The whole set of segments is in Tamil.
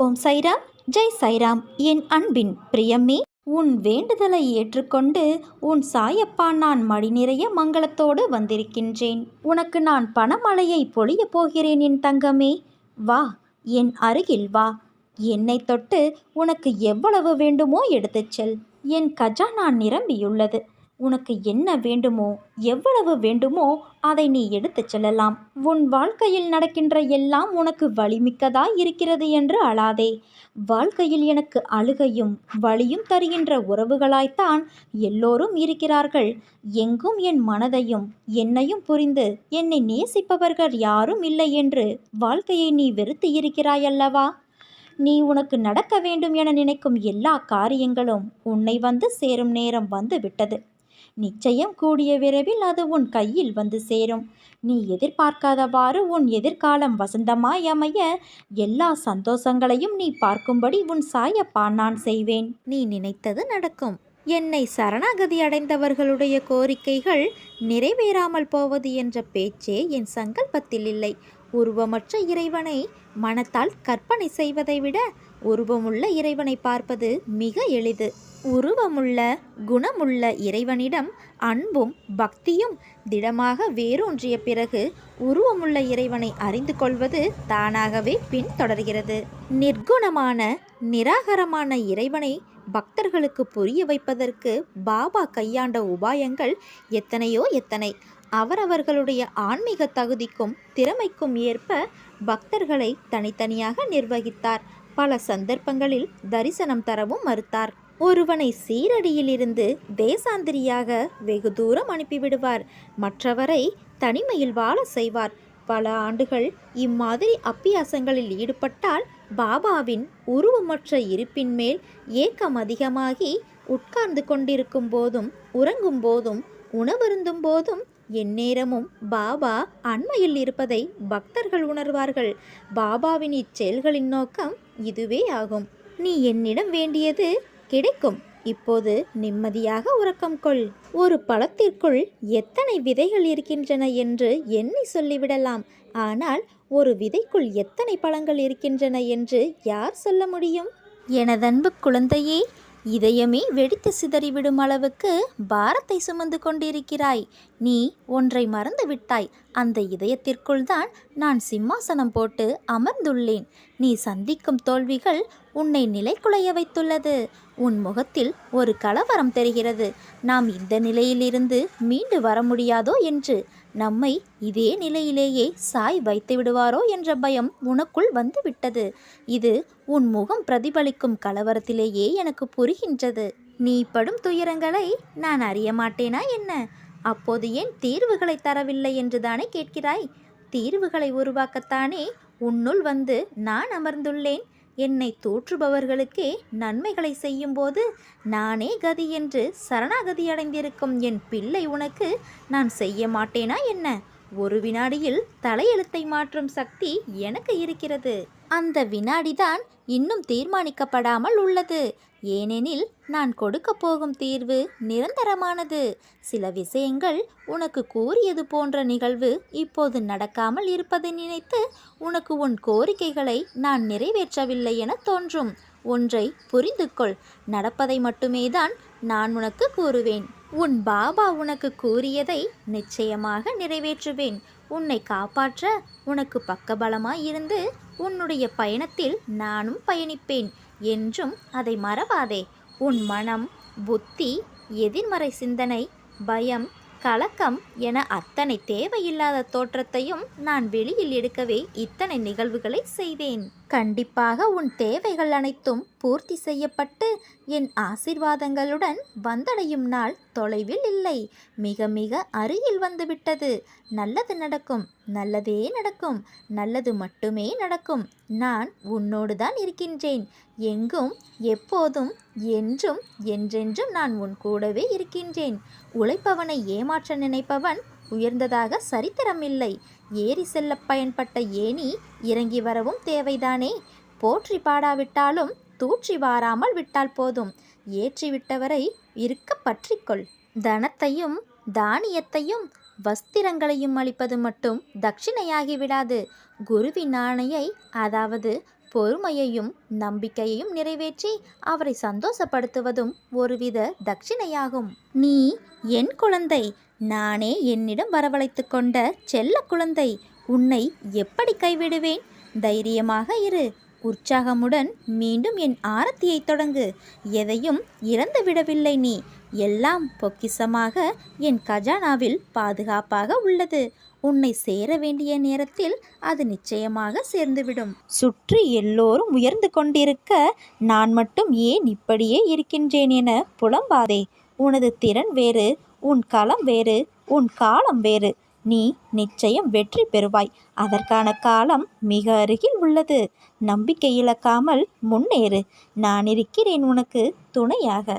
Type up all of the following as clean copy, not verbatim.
ஓம் சைராம், ஜெய் சைராம். என் அன்பின் பிரியமே, உன் வேண்டுதலை ஏற்றுக்கொண்டு உன் சாயப்பா நான் மடி நிறைய மங்களத்தோடு வந்திருக்கின்றேன். உனக்கு நான் பணமழையை பொழிய போகிறேன் என் தங்கமே. வா, என் அருகில் வா. என்னை தொட்டு உனக்கு எவ்வளவு வேண்டுமோ எடுத்துச் செல். என் கஜானா நிரம்பியுள்ளது. உனக்கு என்ன வேண்டுமோ, எவ்வளவு வேண்டுமோ அதை நீ எடுத்துச் செல்லலாம். உன் வாழ்க்கையில் நடக்கின்ற எல்லாம் உனக்கு வலிமிக்கதாய் இருக்கிறது என்று அழாதே. வாழ்க்கையில் எனக்கு அழுகையும் வலியும் தருகின்ற உறவுகளாய்த்தான் எல்லோரும் இருக்கிறார்கள். எங்கும் என் மனதையும் என்னையும் புரிந்து என்னை நேசிப்பவர்கள் யாரும் இல்லை என்று வாழ்க்கையை நீ வெறுத்து இருக்கிறாயல்லவா? நீ உனக்கு நடக்க வேண்டும் என நினைக்கும் எல்லா காரியங்களும் உன்னை வந்து சேரும் நேரம் வந்து விட்டது. நிச்சயம் கூடிய விரைவில் அது உன் கையில் வந்து சேரும். நீ எதிர்பார்க்காதவாறு உன் எதிர்காலம் வசந்தமாய் அமைய எல்லா சந்தோஷங்களையும் நீ பார்க்கும்படி உன் சாயப்பா நான் செய்வேன். நீ நினைத்தது நடக்கும். என்னை சரணாகதி அடைந்தவர்களுடைய கோரிக்கைகள் நிறைவேறாமல் போவது என்ற பேச்சே என் சங்கல்பத்தில் இல்லை. உருவமற்ற இறைவனை மனத்தால் கற்பனை செய்வதை விட உருவமுள்ள இறைவனை பார்ப்பது மிக எளிது. உருவமுள்ள குணமுள்ள இறைவனிடம் அன்பும் பக்தியும் திடமாக வேரூன்றிய பிறகு உருவமுள்ள இறைவனை அறிந்து கொள்வது தானாகவே பின்தொடர்கிறது. நிர்குணமான நிராகரமான இறைவனை பக்தர்களுக்கு புரிய வைப்பதற்கு பாபா கையாண்ட உபாயங்கள் எத்தனை. அவரவர்களுடைய ஆன்மீக தகுதிக்கும் திறமைக்கும் ஏற்ப பக்தர்களை தனித்தனியாக நிர்வகித்தார். பல சந்தர்ப்பங்களில் தரிசனம் தரவும் மறுத்தார். ஒருவனை சீரடியிலிருந்து தேசாந்திரியாக வெகு தூரம் அனுப்பிவிடுவார். மற்றவரை தனிமையில் வாழ செய்வார். பல ஆண்டுகள் இம்மாதிரி அப்பியாசங்களில் ஈடுபட்டால் பாபாவின் உருவமற்ற இருப்பின் மேல் ஏக்கம் அதிகமாகி உட்கார்ந்து கொண்டிருக்கும் போதும் உறங்கும் போதும் உணவருந்தும் போதும் எந்நேரமும் பாபா அண்மையில் இருப்பதை பக்தர்கள் உணர்வார்கள். பாபாவின் இச்செயல்களின் நோக்கம் இதுவே ஆகும். நீ என்னிடம் வேண்டியது கிடைக்கும். இப்போது நிம்மதியாக உறக்கம் கொள். ஒரு பழத்திற்குள் எத்தனை விதைகள் இருக்கின்றன என்று எண்ணி சொல்லிவிடலாம். ஆனால் ஒரு விதைக்குள் எத்தனை பழங்கள் இருக்கின்றன என்று யார் சொல்ல முடியும்? எனதன்பு குழந்தையே, இதயமே வெடித்து சிதறிவிடும் அளவுக்கு பாரத்தை சுமந்து கொண்டிருக்கிறாய். நீ ஒன்றை மறந்து விட்டாய். அந்த இதயத்திற்குள் தான் நான் சிம்மாசனம் போட்டு அமர்ந்துள்ளேன். நீ சந்திக்கும் தோல்விகள் உன்னை நிலைகுலைய வைத்துள்ளது. உன் முகத்தில் ஒரு கலவரம் தெரிகிறது. நாம் இந்த நிலையிலிருந்து மீண்டு வர முடியாதோ என்று, நம்மை இதே நிலையிலேயே சாய் வைத்து விடுவாரோ என்ற பயம் உனக்குள் வந்து விட்டது. இது உன் முகம் பிரதிபலிக்கும் கலவரத்திலேயே எனக்கு புரிகின்றது. நீ படும் துயரங்களை நான் அறிய மாட்டேனா என்ன? அப்போது ஏன் தீர்வுகளை தரவில்லை என்று தானே கேட்கிறாய்? தீர்வுகளை உருவாக்கத்தானே உன்னுள் வந்து நான் அமர்ந்துள்ளேன். என்னை தூற்றுபவர்களுக்கே நன்மைகளை செய்யும்போது நானே கதி என்று சரணாகதி அடைந்திருக்கும் என் பிள்ளை உனக்கு நான் செய்ய மாட்டேனா என்ன? ஒரு வினாடியில் தலையெழுத்தை மாற்றும் சக்தி எனக்கு இருக்கிறது. அந்த வினாடிதான் இன்னும் தீர்மானிக்கப்படாமல் உள்ளது. ஏனெனில் நான் கொடுக்க போகும் தீர்வு நிரந்தரமானது. சில விஷயங்கள் உனக்கு கூறியது போன்ற நிகழ்வு இப்போது நடக்காமல் இருப்பதை நினைத்து உனக்கு உன் கோரிக்கைகளை நான் நிறைவேற்றவில்லை என தோன்றும். ஒன்றை புரிந்து கொள். நடப்பதை மட்டுமே தான் நான் உனக்கு கூறுவேன். உன் பாபா உனக்கு கூறியதை நிச்சயமாக நிறைவேற்றுவேன். உன்னை காப்பாற்ற உனக்கு பக்கபலமாய் இருந்து உன்னுடைய பயணத்தில் நானும் பயணிப்பேன் என்றும் அதை மறவாதே. உன் மனம், புத்தி, எதிர்மறை சிந்தனை, பயம், கலக்கம் என அத்தனை தேவையில்லாத தோற்றத்தையும் நான் வெளியில் எடுக்கவே இத்தனை நிகழ்வுகளை செய்தேன். கண்டிப்பாக உன் தேவைகள் அனைத்தும் பூர்த்தி செய்யப்பட்டு என் ஆசீர்வாதங்களுடன் வந்தடையும் நாள் தொலைவில் இல்லை. மிக மிக அருகில் வந்துவிட்டது. நல்லது நடக்கும். நல்லதே நடக்கும். நல்லது மட்டுமே நடக்கும். நான் உன்னோடு தான் இருக்கின்றேன். எங்கும் எப்போதும் என்றும் என்றென்றும் நான் உன் கூடவே இருக்கின்றேன். உழைப்பவனை ஏமாற்ற நினைப்பவன் உயர்ந்ததாக சரித்திரமில்லை. ஏறி செல்ல பயன்பட்ட ஏணி இறங்கி வரவும் தேவைதானே? போற்றி பாடாவிட்டாலும் தூற்றி வாராமல் விட்டால் போதும். ஏற்றிவிட்டவரை இருக்க பற்றிக்கொள். தனத்தையும் தானியத்தையும் வஸ்திரங்களையும் அளிப்பது மட்டும் தட்சிணையாகி விடாது. குருவின் ஆணையை, அதாவது பொறுமையையும் நம்பிக்கையையும் நிறைவேற்றி அவரை சந்தோஷப்படுத்துவதும் ஒருவித தட்சிணையாகும். நீ என் குழந்தை, நானே என்னிடம் வரவழைத்து கொண்ட செல்ல குழந்தை. உன்னை எப்படி கைவிடுவேன்? தைரியமாக இரு. உற்சாகமுடன் மீண்டும் என் ஆரத்தியை தொடங்கு. எதையும் இழந்து விடவில்லை நீ. எல்லாம் பொக்கிஷமாக என் கஜானாவில் பாதுகாப்பாக உள்ளது. உன்னை சேர வேண்டிய நேரத்தில் அது நிச்சயமாக சேர்ந்துவிடும். சுற்றி எல்லோரும் உயர்ந்து கொண்டிருக்க நான் மட்டும் ஏன் இப்படியே இருக்கின்றேன் என புலம்பாதே. உனது திறன் வேறு, உன் களம் வேறு, உன் காலம் வேறு. நீ நிச்சயம் வெற்றி பெறுவாய். அதற்கான காலம் மிக அருகில் உள்ளது. நம்பிக்கை இழக்காமல் முன்னேறு. நான் இருக்கிறேன் உனக்கு துணையாக.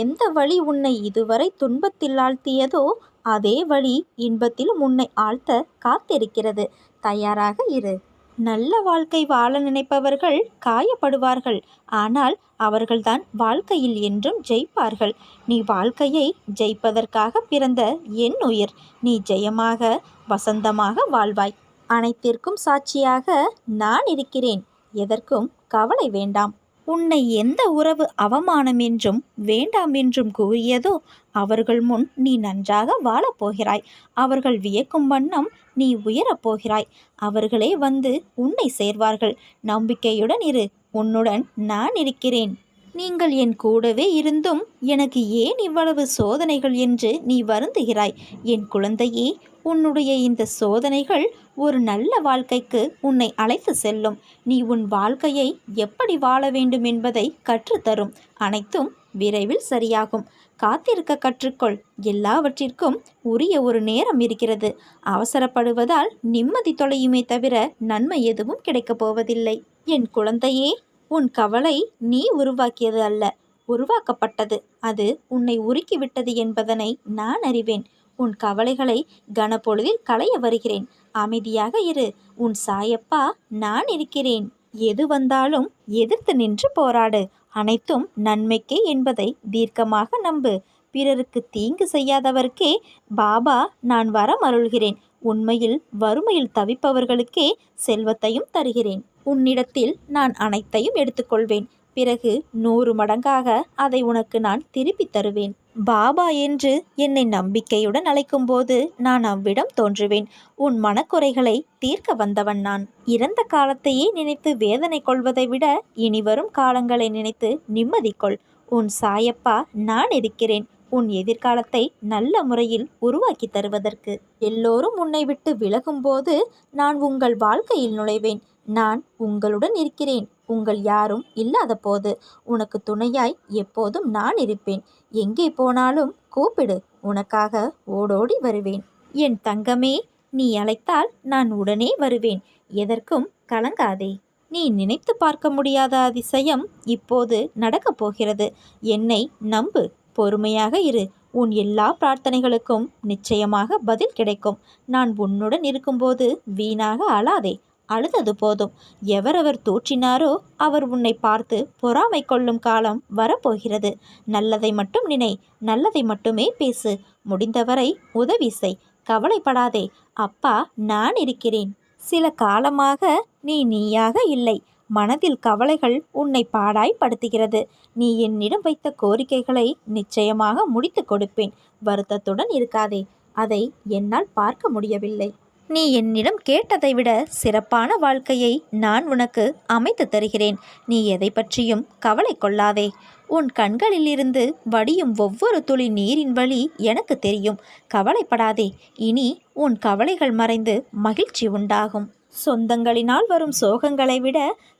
எந்த வழி உன்னை இதுவரை துன்பத்தில் ஆழ்த்தியதோ அதே வழி இன்பத்திலும் உன்னை ஆழ்த்த காத்திருக்கிறது. தயாராக இரு. நல்ல வாழ்க்கை வாழ நினைப்பவர்கள் காயப்படுவார்கள். ஆனால் அவர்கள்தான் வாழ்க்கையில் என்றும் ஜெயிப்பார்கள். நீ வாழ்க்கையை ஜெயிப்பதற்காக பிறந்த என் உயிர். நீ ஜெயமாக வசந்தமாக வாழ்வாய். அனைத்திற்கும் சாட்சியாக நான் இருக்கிறேன். எதற்கும் கவலை வேண்டாம். உன்னை எந்த உறவு அவமானம் என்றும் வேண்டாம் என்றும் கூறியதோ அவர்கள் முன் நீ நன்றாக வாழப்போகிறாய். அவர்கள் வியக்கும் வண்ணம் நீ உயரப்போகிறாய். அவர்களே வந்து உன்னை சேர்வார்கள். நம்பிக்கையுடன் இரு. உன்னுடன் நான் இருக்கிறேன். நீங்கள் என் கூடவே இருந்தும் எனக்கு ஏன் இவ்வளவு சோதனைகள் என்று நீ வருந்துகிறாய்? என் குழந்தையே, உன்னுடைய இந்த சோதனைகள் ஒரு நல்ல வாழ்க்கைக்கு உன்னை அழைத்து செல்லும். நீ உன் வாழ்க்கையை எப்படி வாழ வேண்டும் என்பதை கற்றுத்தரும். அனைத்தும் விரைவில் சரியாகும். காத்திருக்க கற்றுக்கொள். எல்லாவற்றிற்கும் உரிய ஒரு நேரம் இருக்கிறது. அவசரப்படுவதால் நிம்மதி தொலையுமே தவிர நன்மை எதுவும் கிடைக்கப் போவதில்லை. என் குழந்தையே, உன் கவலை நீ உருவாக்கியது அல்ல, உருவாக்கப்பட்டது. அது உன்னை உருக்கிவிட்டது என்பதனை நான் அறிவேன். உன் கவலைகளை கனப்பொழுதில் களைய வருகிறேன். அமைதியாக இரு. உன் சாயப்பா நான் இருக்கிறேன். எது வந்தாலும் எதிர்த்து நின்று போராடு. அனைத்தும் நன்மைக்கே என்பதை தீர்க்கமாக நம்பு. பிறருக்கு தீங்கு செய்யாதவர்க்கே பாபா நான் வரம் அருள்கிறேன். உண்மையில் வறுமையில் தவிப்பவர்களுக்கே செல்வத்தையும் தருகிறேன். உன்னிடத்தில் நான் அனைத்தையும் எடுத்துக்கொள்வேன். பிறகு 100 மடங்காக அதை உனக்கு நான் திருப்பி தருவேன். பாபா என்று என்னை நம்பிக்கையுடன் அழைக்கும்போது நான் அவ்விடம் தோன்றுவேன். உன் மனக்குறைகளை தீர்க்க வந்தவன் நான். இறந்த காலத்தையே நினைத்து வேதனை கொள்வதை விட இனிவரும் காலங்களை நினைத்து நிம்மதி கொள். உன் சாயப்பா நான் இருக்கிறேன். உன் எதிர்காலத்தை நல்ல முறையில் உருவாக்கி தருவதற்கு. எல்லோரும் உன்னை விட்டு விலகும்போது நான் உங்கள் வாழ்க்கையில் நுழைவேன். நான் உங்களுடன் இருக்கிறேன். உங்கள் யாரும் இல்லாத போது உனக்கு துணையாய் எப்போதும் நான் இருப்பேன். எங்கே போனாலும் கூப்பிடு. உனக்காக ஓடோடி வருவேன். என் தங்கமே, நீ அழைத்தால் நான் உடனே வருவேன். எதற்கும் கலங்காதே. நீ நினைத்து பார்க்க முடியாத அதிசயம் இப்போது நடக்கப் போகிறது. என்னை நம்பு. பொறுமையாக இரு. உன் எல்லா பிரார்த்தனைகளுக்கும் நிச்சயமாக பதில் கிடைக்கும். நான் உன்னுடன் இருக்கும்போது வீணாக அழாதே. அழுதது போதும். எவரவர் தூற்றினாரோ அவர் உன்னை பார்த்து பொறாமை கொள்ளும் காலம் வரப்போகிறது. நல்லதை மட்டும் நினை. நல்லதை மட்டுமே பேசு. முடிந்தவரை உதவி செய். கவலைப்படாதே. அப்பா நான் இருக்கிறேன். சில காலமாக நீ நீயாக இல்லை. மனதில் கவலைகள் உன்னை பாடாய்படுத்துகிறது. நீ என்னிடம் வைத்த கோரிக்கைகளை நிச்சயமாக முடித்து கொடுப்பேன். வருத்தத்துடன் இருக்காதே. அதை என்னால் பார்க்க முடியவில்லை. நீ என்னிடம் கேட்டதை விட சிறப்பான வாழ்க்கையை நான் உனக்கு அமைத்து தருகிறேன். நீ எதை பற்றியும் கவலை கொள்ளாதே. உன் கண்களிலிருந்து வடியும் ஒவ்வொரு துளி நீரின் வழி எனக்கு தெரியும். கவலைப்படாதே. இனி உன் கவலைகள் மறைந்து மகிழ்ச்சி உண்டாகும். சொந்தங்களினால் வரும் சோகங்களை விட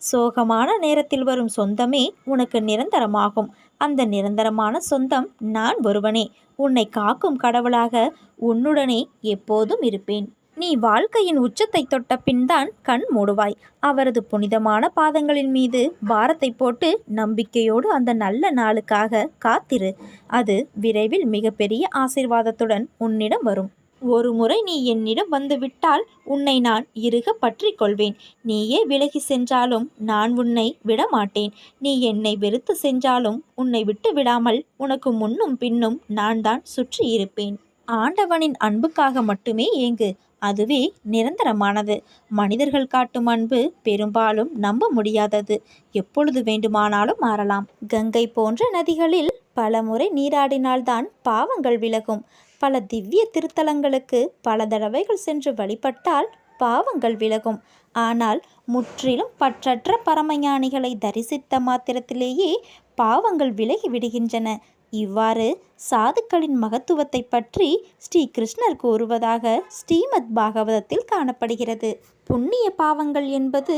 சோகமான நேரத்தில் வரும் சொந்தமே உனக்கு நிரந்தரமாகும். அந்த நிரந்தரமான சொந்தம் நான் ஒருவனே. உன்னை காக்கும் கடவுளாக உன்னுடனே எப்போதும் இருப்பேன். நீ வாழ்க்கையின் உச்சத்தை தொட்ட பின்தான் கண் மூடுவாய். அவரது புனிதமான பாதங்களின் மீது பாரத்தை போட்டு நம்பிக்கையோடு அந்த நல்ல நாளுக்காக காத்திரு. அது விரைவில் மிகப்பெரிய ஆசீர்வாதத்துடன் உன்னிடம் வரும். ஒரு முறை நீ என்னிடம் வந்துவிட்டால் உன்னை நான் இறுக பற்றி கொள்வேன். நீயே விலகி சென்றாலும் நான் உன்னை விடமாட்டேன். நீ என்னை வெறுத்து சென்றாலும் உன்னை விட்டு விடாமல் உனக்கு முன்னும் பின்னும் நான் தான் சுற்றி இருப்பேன். ஆண்டவனின் அன்புக்காக மட்டுமே ஏங்கு. அதுவே நிரந்தரமானது. மனிதர்கள் காட்டும் அன்பு பெரும்பாலும் நம்ப முடியாதது. எப்பொழுது வேண்டுமானாலும் மாறலாம். கங்கை போன்ற நதிகளில் பல முறை நீராடினால்தான் பாவங்கள் விலகும். பல திவ்ய திருத்தலங்களுக்கு பல தடவைகள் சென்று வழிபட்டால் பாவங்கள் விலகும். ஆனால் முற்றிலும் பற்றற்ற பரமஞானிகளை தரிசித்த மாத்திரத்திலேயே பாவங்கள் விலகி விடுகின்றன. இவ்வாறு சாதுக்களின் மகத்துவத்தை பற்றி ஸ்ரீ கிருஷ்ணர் கூறுவதாக ஸ்ரீமத் பாகவதத்தில் காணப்படுகிறது. புண்ணிய பாவங்கள் என்பது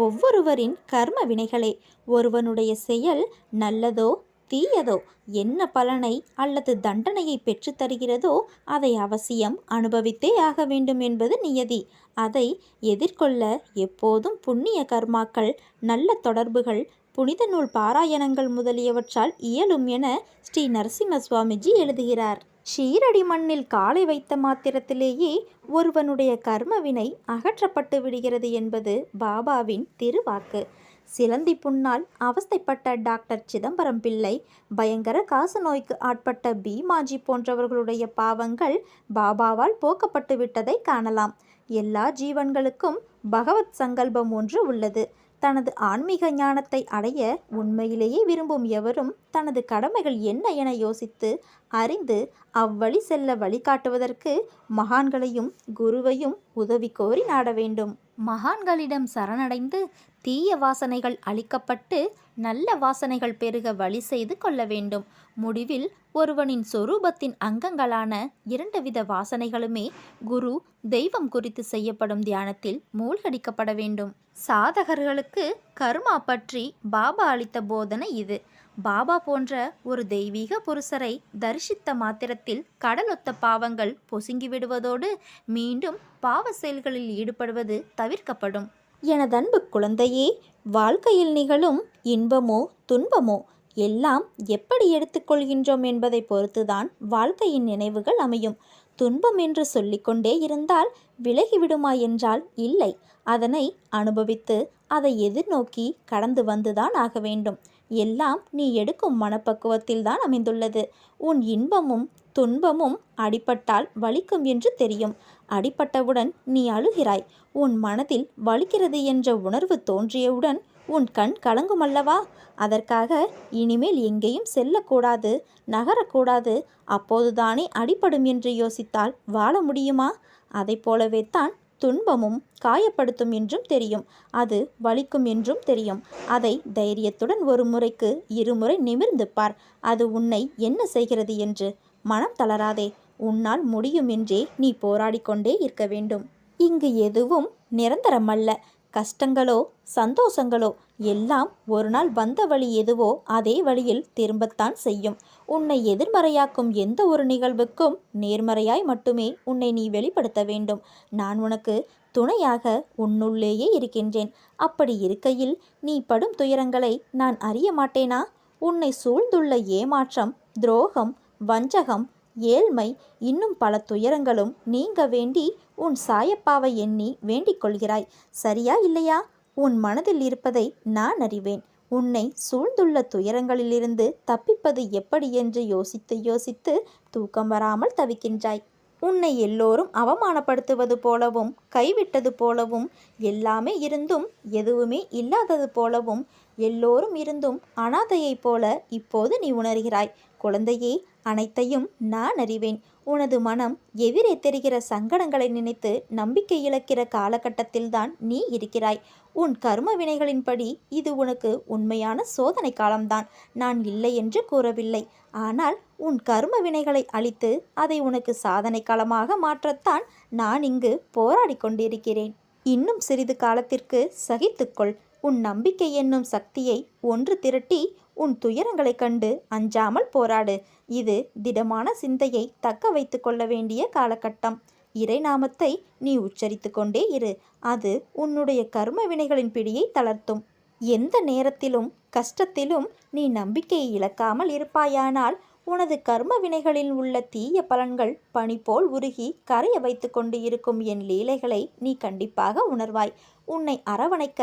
ஒவ்வொருவரின் கர்ம வினைகளே. ஒருவனுடைய செயல் நல்லதோ தீயதோ, என்ன பலனை அல்லது தண்டனையை பெற்று தருகிறதோ அதை அவசியம் அனுபவித்தே ஆக வேண்டும் என்பது நியதி. அதை எதிர்கொள்ள எப்போதும் புண்ணிய கர்மாக்கள், நல்ல தொடர்புகள், புனித நூல் பாராயணங்கள் முதலியவற்றால் இயலும் என ஸ்ரீ நரசிம்ம சுவாமிஜி எழுதுகிறார். ஷீரடி மண்ணில் காலை வைத்த மாத்திரத்திலேயே ஒருவனுடைய கர்மவினை அகற்றப்பட்டு விடுகிறது என்பது பாபாவின் திருவாக்கு. சிலந்தி புண்ணால் அவஸ்தைப்பட்ட டாக்டர் சிதம்பரம் பிள்ளை, பயங்கர காச நோய்க்கு ஆட்பட்ட பீமாஜி போன்றவர்களுடைய பாவங்கள் பாபாவால் போக்கப்பட்டு விட்டதை காணலாம். எல்லா ஜீவன்களுக்கும் பகவத் சங்கல்பம் ஒன்று உள்ளது. தனது ஆன்மீக ஞானத்தை அடைய உண்மையிலேயே விரும்பும் எவரும் தனது கடமைகள் என்ன என யோசித்து அறிந்து அவ்வழி செல்ல வழிகாட்டுவதற்கு மகான்களையும் குருவையும் உதவி கோரி நாட வேண்டும். மகான்களிடம் சரணடைந்து தீய வாசனைகள் அழிக்கப்பட்டு நல்ல வாசனைகள் பெருக வழி செய்து கொள்ள வேண்டும். முடிவில் ஒருவனின் சொரூபத்தின் அங்கங்களான 2 வித வாசனைகளுமே குரு, தெய்வம் குறித்து செய்யப்படும் தியானத்தில் மூழ்கடிக்கப்பட வேண்டும். சாதகர்களுக்கு கர்மா பற்றி பாபா அளித்த போதனை இது. பாபா போன்ற ஒரு தெய்வீக புருஷரை தரிசித்த மாத்திரத்தில் கடலொத்த பாவங்கள் பொசுங்கிவிடுவதோடு மீண்டும் பாவ செயல்களில் ஈடுபடுவது தவிர்க்கப்படும். எனதன்பு குழந்தையே, வாழ்க்கையில் நிகழும் இன்பமோ துன்பமோ எல்லாம் எப்படி எடுத்துக்கொள்கின்றோம் என்பதை பொறுத்துதான் வாழ்க்கையின் நினைவுகள் அமையும். துன்பம் என்று சொல்லிக்கொண்டே இருந்தால் விலகிவிடுமா என்றால் இல்லை. அதனை அனுபவித்து அதை எதிர்நோக்கி கடந்து வந்துதான் ஆக வேண்டும். எல்லாம் நீ எடுக்கும் மனப்பக்குவத்தில் தான் அமைந்துள்ளது. உன் இன்பமும் துன்பமும் அடிபட்டால் வலிக்கும் என்று தெரியும். அடிபட்டவுடன் நீ அழுகிறாய். உன் மனதில் வலிக்கிறது என்ற உணர்வு தோன்றியவுடன் உன் கண் கலங்குமல்லவா? அதற்காக இனிமேல் எங்கேயும் செல்லக்கூடாது, நகரக்கூடாது, அப்போதுதானே அடிபடும் என்று யோசித்தால் வாழ முடியுமா? அதை போலவே தான் துன்பமும் காயப்படுத்தும் என்றும் தெரியும், அது வலிக்கும் என்றும் தெரியும். அதை தைரியத்துடன் ஒரு முறைக்கு 2 முறை நிமிர்ந்து பார். அது உன்னை என்ன செய்கிறது என்று. மனம் தளராதே. உன்னால் முடியும் என்றே நீ போராடிக்கொண்டே இருக்க வேண்டும். இங்கு எதுவும் நிரந்தரமல்ல. கஷ்டங்களோ சந்தோஷங்களோ எல்லாம் ஒரு நாள் வந்த வழி எதுவோ அதே வழியில் திரும்பத்தான் செய்யும். உன்னை எதிர்மறையாக்கும் எந்த ஒரு நிகழ்வுக்கும் நேர்மறையாய் மட்டுமே உன்னை நீ வெளிப்படுத்த வேண்டும். நான் உனக்கு துணையாக உன்னுள்ளேயே இருக்கின்றேன். அப்படி இருக்கையில் நீ படும் துயரங்களை நான் அறிய மாட்டேனா? உன்னை சூழ்ந்துள்ள ஏமாற்றம், துரோகம், வஞ்சகம், ஏழ்மை, இன்னும் பல துயரங்களும் நீங்க வேண்டி உன் சாயப்பாவை எண்ணி வேண்டிக் கொள்கிறாய். சரியா இல்லையா? உன் மனதில் இருப்பதை நான் அறிவேன். உன்னை சூழ்ந்துள்ள துயரங்களிலிருந்து தப்பிப்பது எப்படி என்று யோசித்து யோசித்து தூக்கம் வராமல் தவிக்கின்றாய். உன்னை எல்லோரும் அவமானப்படுத்துவது போலவும், கைவிட்டது போலவும், எல்லாமே இருந்தும் எதுவுமே இல்லாதது போலவும், எல்லோரும் இருந்தும் அனாதையைப் போல இப்போது நீ உணர்கிறாய். குழந்தையே, அனைத்தையும் நான் அறிவேன். உனது மனம் எதிரே தெரிகிற சங்கடங்களை நினைத்து நம்பிக்கை இழக்கிற காலகட்டத்தில்தான் நீ இருக்கிறாய். உன் கர்ம வினைகளின்படி இது உனக்கு உண்மையான சோதனை காலம்தான். நான் இல்லை என்று கூறவில்லை. ஆனால் உன் கர்ம வினைகளை அழித்து அதை உனக்கு சாதனை காலமாக மாற்றத்தான் நான் இங்கு போராடி கொண்டிருக்கிறேன். இன்னும் சிறிது காலத்திற்கு சகித்துக்கொள். உன் நம்பிக்கை என்னும் சக்தியை ஒன்று திரட்டி உன் துயரங்களைக் கண்டு அஞ்சாமல் போராடு. இது திடமான சிந்தையை தக்க வைத்து கொள்ள வேண்டிய காலகட்டம். இறைநாமத்தை நீ உச்சரித்து கொண்டே இரு. அது உன்னுடைய கர்ம வினைகளின் பிடியை தளர்த்தும். எந்த நேரத்திலும் கஷ்டத்திலும் நீ நம்பிக்கையை இழக்காமல் இருப்பாயானால் உனது கர்ம வினைகளில் உள்ள தீய பலன்கள் பனி போல் உருகி கரைய வைத்து கொண்டு இருக்கும் என் லீலைகளை நீ கண்டிப்பாக உணர்வாய். உன்னை அரவணைக்க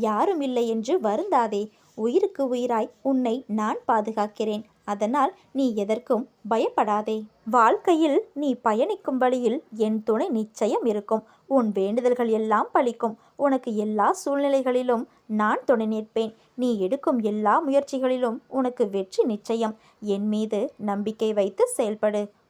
யாரும் இல்லை என்று வருந்தாதே. உயிருக்கு உயிராய் உன்னை நான் பாதுகாக்கிறேன். அதனால் நீ எதற்கும் பயப்படாதே. வாழ்க்கையில் நீ பயணிக்கும் வழியில் என் துணை நிச்சயம் இருக்கும். உன் வேண்டுதல்கள் எல்லாம் பலிக்கும். உனக்கு எல்லா சூழ்நிலைகளிலும் நான் துணை நிற்பேன். நீ எடுக்கும் எல்லா முயற்சிகளிலும் உனக்கு வெற்றி நிச்சயம். என் மீது நம்பிக்கை வைத்து செயல்படு.